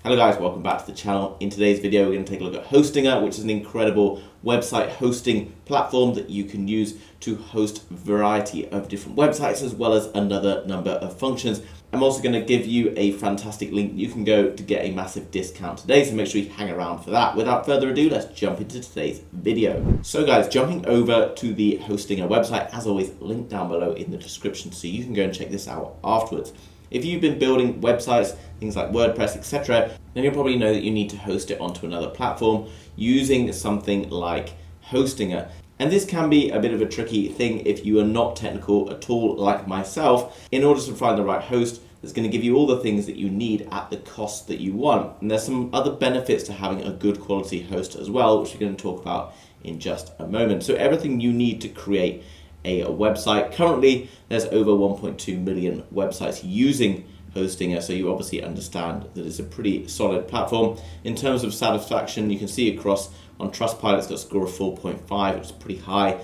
Hello guys, welcome back to the channel. In today's video we're going to take a look at Hostinger, which is an incredible website hosting platform that you can use to host a variety of different websites as well as another number of functions. I'm also going to give you a fantastic link you can go to get a massive discount today, so make sure you hang around for that. Without further ado, let's jump into today's video. So guys, jumping over to the Hostinger website, as always, link down below in the description so you can go and check this out afterwards. If you've been building websites, things like WordPress, etc., then you'll probably know that you need to host it onto another platform using something like Hostinger. And this can be a bit of a tricky thing if you are not technical at all like myself. In order to find the right host that's going to give you all the things that you need at the cost that you want. And there's some other benefits to having a good quality host as well, which we're going to talk about in just a moment. So everything you need to create a website. Currently, there's over 1.2 million websites using Hostinger, so you obviously understand that it's a pretty solid platform. In terms of satisfaction, you can see across on Trustpilot, it's got a score of 4.5, which is pretty high.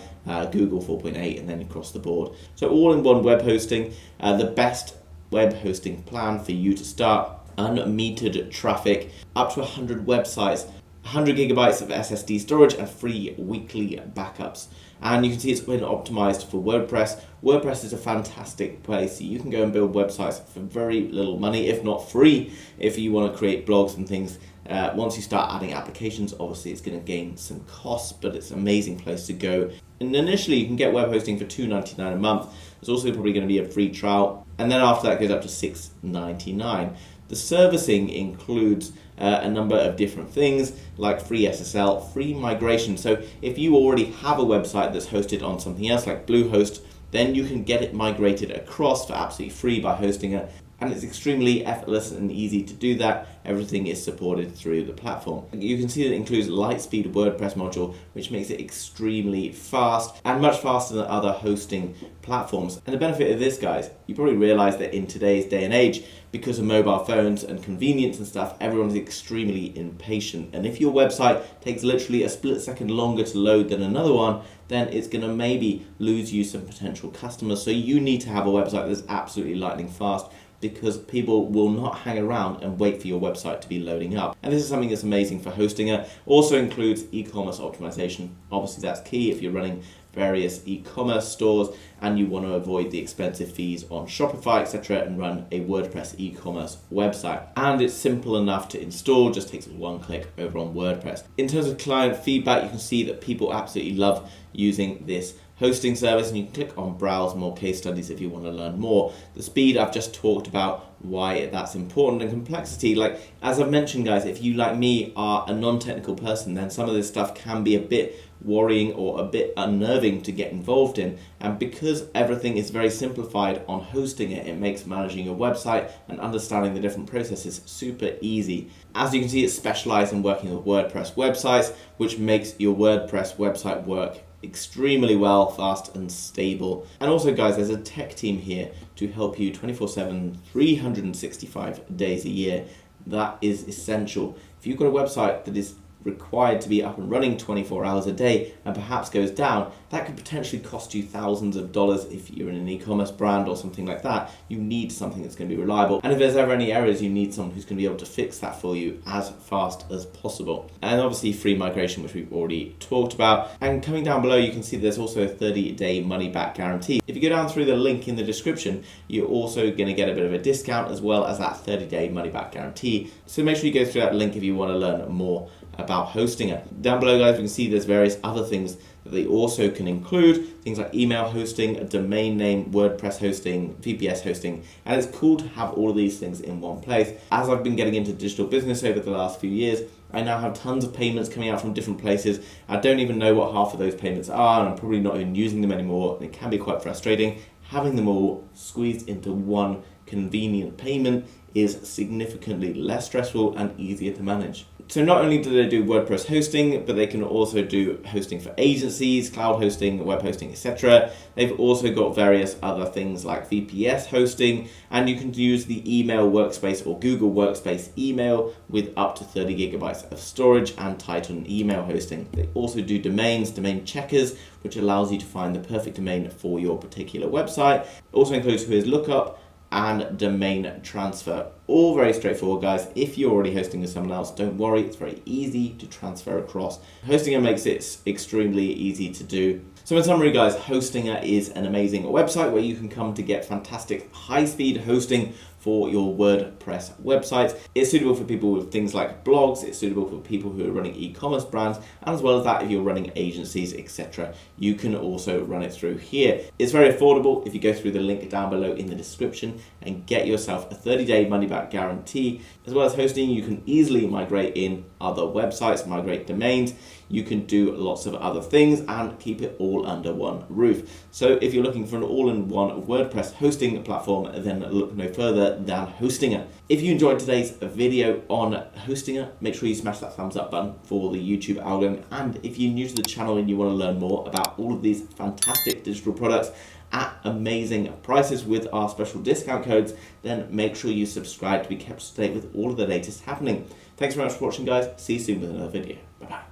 Google 4.8, and then across the board. So all-in-one web hosting, the best web hosting plan for you to start. Unmetered traffic, up to 100 websites, 100 gigabytes of SSD storage, and free weekly backups. And you can see it's been optimized for WordPress. WordPress is a fantastic place. You can go and build websites for very little money, if not free, if you want to create blogs and things. Once you start adding applications, obviously it's going to gain some costs, but it's an amazing place to go. And initially you can get web hosting for $2.99 a month. There's also probably going to be a free trial. And then after that it goes up to $6.99. The servicing includes a number of different things like free SSL, free migration. So if you already have a website that's hosted on something else like Bluehost, then you can get it migrated across for absolutely free by Hostinger. And it's extremely effortless and easy to do that. Everything is supported through the platform. You can see that it includes Lightspeed WordPress module, which makes it extremely fast and much faster than other hosting platforms. And the benefit of this, guys, you probably realize that in today's day and age, because of mobile phones and convenience and stuff, everyone's extremely impatient. And if your website takes literally a split second longer to load than another one, then it's going to maybe lose you some potential customers. So you need to have a website that's absolutely lightning fast, because people will not hang around and wait for your website to be loading up. And this is something that's amazing for Hostinger. Also includes e-commerce optimization. Obviously that's key if you're running various e-commerce stores and you want to avoid the expensive fees on Shopify, etc., and run a WordPress e-commerce website. And it's simple enough to install, just takes one click over on WordPress. In terms of client feedback, you can see that people absolutely love using this hosting service, and you can click on browse more case studies if you want to learn more. The speed I've just talked about, why that's important, and complexity, like as I've mentioned, guys, if you like me are a non-technical person, then some of this stuff can be a bit worrying or a bit unnerving to get involved in. And because everything is very simplified on Hostinger, it makes managing your website and understanding the different processes super easy. As you can see, it's specialized in working with WordPress websites, which makes your WordPress website work extremely well, fast and stable. And also, guys, there's a tech team here to help you 24/7, 365 days a year. That is essential. If you've got a website that is required to be up and running 24 hours a day and perhaps goes down, that could potentially cost you thousands of dollars. If you're in an e-commerce brand or something like that, you need something that's going to be reliable. And if there's ever any errors, you need someone who's going to be able to fix that for you as fast as possible. And obviously free migration, which we've already talked about. And coming down below, you can see there's also a 30-day money-back guarantee. If you go down through the link in the description, you're also going to get a bit of a discount as well as that 30-day money-back guarantee. So make sure you go through that link if you want to learn more about Hostinger. Down below, guys, we can see there's various other things that they also can include, things like email hosting, a domain name, WordPress hosting, VPS hosting, and it's cool to have all of these things in one place. As I've been getting into digital business over the last few years, I now have tons of payments coming out from different places. I don't even know what half of those payments are, and I'm probably not even using them anymore, and it can be quite frustrating. Having them all squeezed into one convenient payment is significantly less stressful and easier to manage. So not only do they do WordPress hosting, but they can also do hosting for agencies, cloud hosting, web hosting, etc. They've also got various other things like VPS hosting, and you can use the email workspace or Google Workspace email with up to 30 gigabytes of storage and Titan email hosting. They also do domains, domain checkers, which allows you to find the perfect domain for your particular website. It also includes Whois Lookup and domain transfer. All very straightforward, guys. If you're already hosting with someone else, don't worry, it's very easy to transfer across. Hostinger makes it extremely easy to do. So in summary, guys, Hostinger is an amazing website where you can come to get fantastic high-speed hosting for your WordPress website. It's suitable for people with things like blogs, it's suitable for people who are running e-commerce brands, and as well as that, if you're running agencies, etc., you can also run it through here. It's very affordable. If you go through the link down below in the description and get yourself a 30-day money-back guarantee, as well as hosting, you can easily migrate in other websites, migrate domains, you can do lots of other things and keep it all under one roof. So if you're looking for an all-in-one WordPress hosting platform, then look no further than Hostinger. If you enjoyed today's video on Hostinger, make sure you smash that thumbs up button for the YouTube algorithm. And if you're new to the channel and you want to learn more about all of these fantastic digital products at amazing prices with our special discount codes, then make sure you subscribe to be kept up to date with all of the latest happening. Thanks very much for watching, guys. See you soon with another video. Bye-bye.